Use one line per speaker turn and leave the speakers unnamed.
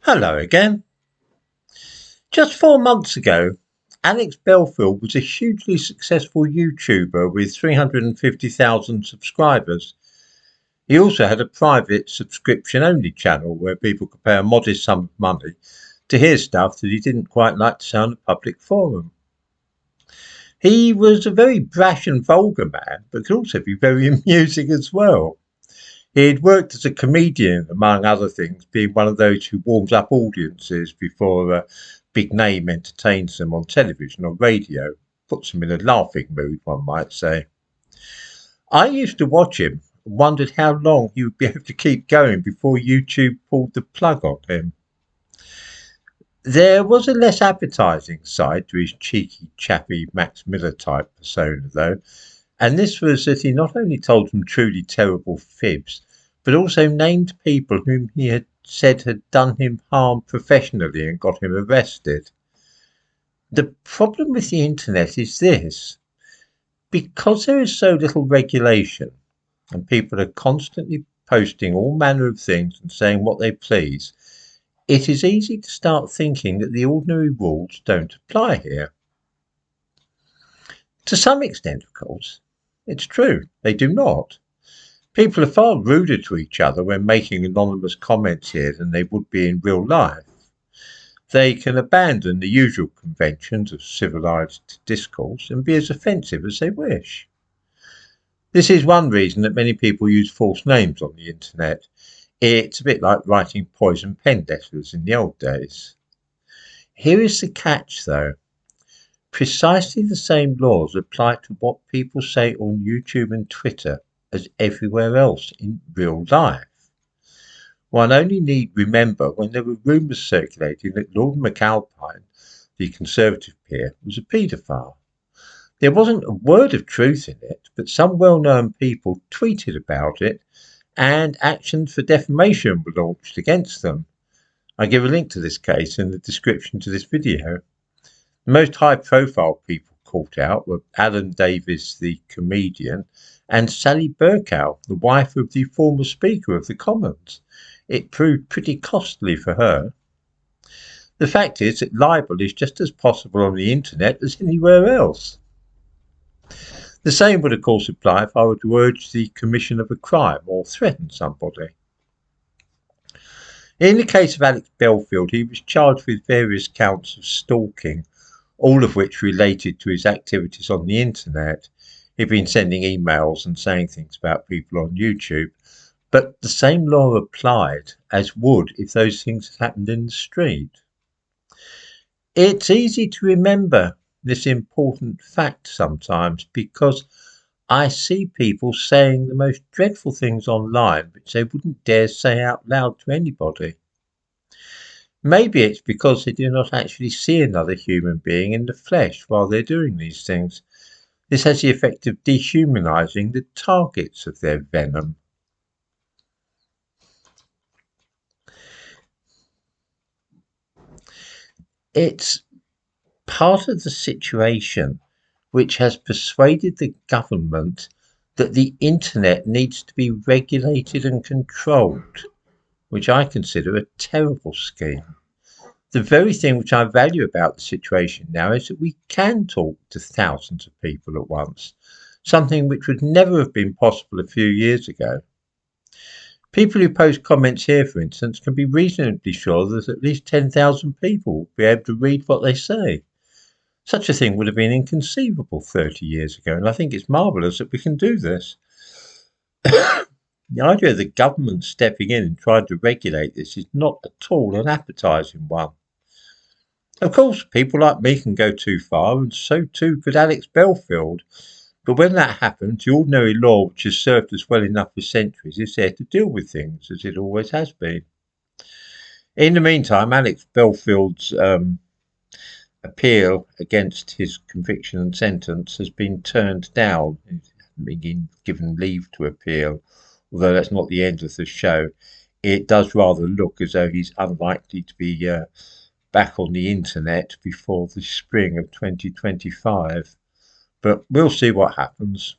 Hello again. Just 4 months ago, Alex Belfield was a hugely successful YouTuber with 350,000 subscribers. He also had a private subscription only channel where people could pay a modest sum of money to hear stuff that he didn't quite like to say on a public forum. He was a very brash and vulgar man, but could also be very amusing as well. He had worked as a comedian, among other things, being one of those who warms up audiences before a big name entertains them on television or radio, puts them in a laughing mood, one might say. I used to watch him and wondered how long he would be able to keep going before YouTube pulled the plug on him. There was a less appetising side to his cheeky, chappy Max Miller type persona, though, and this was that he not only told some truly terrible fibs, but also named people whom he had said had done him harm professionally and got him arrested. The problem with the internet is this: because there is so little regulation and people are constantly posting all manner of things and saying what they please, it is easy to start thinking that the ordinary rules don't apply here. To some extent, of course, it's true, they do not. People are far ruder to each other when making anonymous comments here than they would be in real life. They can abandon the usual conventions of civilised discourse and be as offensive as they wish. This is one reason that many people use false names on the internet. It's a bit like writing poison pen letters in the old days. Here is the catch, though. Precisely the same laws apply to what people say on YouTube and Twitter as everywhere else in real life. One only need remember when there were rumours circulating that Lord McAlpine, the Conservative peer, was a paedophile. There wasn't a word of truth in it, but some well-known people tweeted about it and actions for defamation were launched against them. I give a link to this case in the description to this video. The most high-profile people caught out were Alan Davis, the comedian, and Sally Bercow, the wife of the former Speaker of the Commons. It proved pretty costly for her. The fact is that libel is just as possible on the internet as anywhere else. The same would of course apply if I were to urge the commission of a crime or threaten somebody. In the case of Alex Belfield, he was charged with various counts of stalking, all of which related to his activities on the internet. He'd been sending emails and saying things about people on YouTube, but the same law applied as would if those things had happened in the street. It's easy to remember this important fact sometimes because I see people saying the most dreadful things online which they wouldn't dare say out loud to anybody. Maybe it's because they do not actually see another human being in the flesh while they're doing these things. This has the effect of dehumanizing the targets of their venom. It's part of the situation which has persuaded the government that the internet needs to be regulated and controlled, which I consider a terrible scheme. The very thing which I value about the situation now is that we can talk to thousands of people at once, something which would never have been possible a few years ago. People who post comments here, for instance, can be reasonably sure that at least 10,000 people will be able to read what they say. Such a thing would have been inconceivable 30 years ago, and I think it's marvellous that we can do this. The idea of the government stepping in and trying to regulate this is not at all an appetising one. Of course, people like me can go too far, and so too could Alex Belfield. But when that happens, the ordinary law, which has served us well enough for centuries, is there to deal with things, as it always has been. In the meantime, Alex Belfield's appeal against his conviction and sentence has been turned down. He's been given leave to appeal, although that's not the end of the show. It does rather look as though he's unlikely to be back on the internet before the spring of 2025. But we'll see what happens.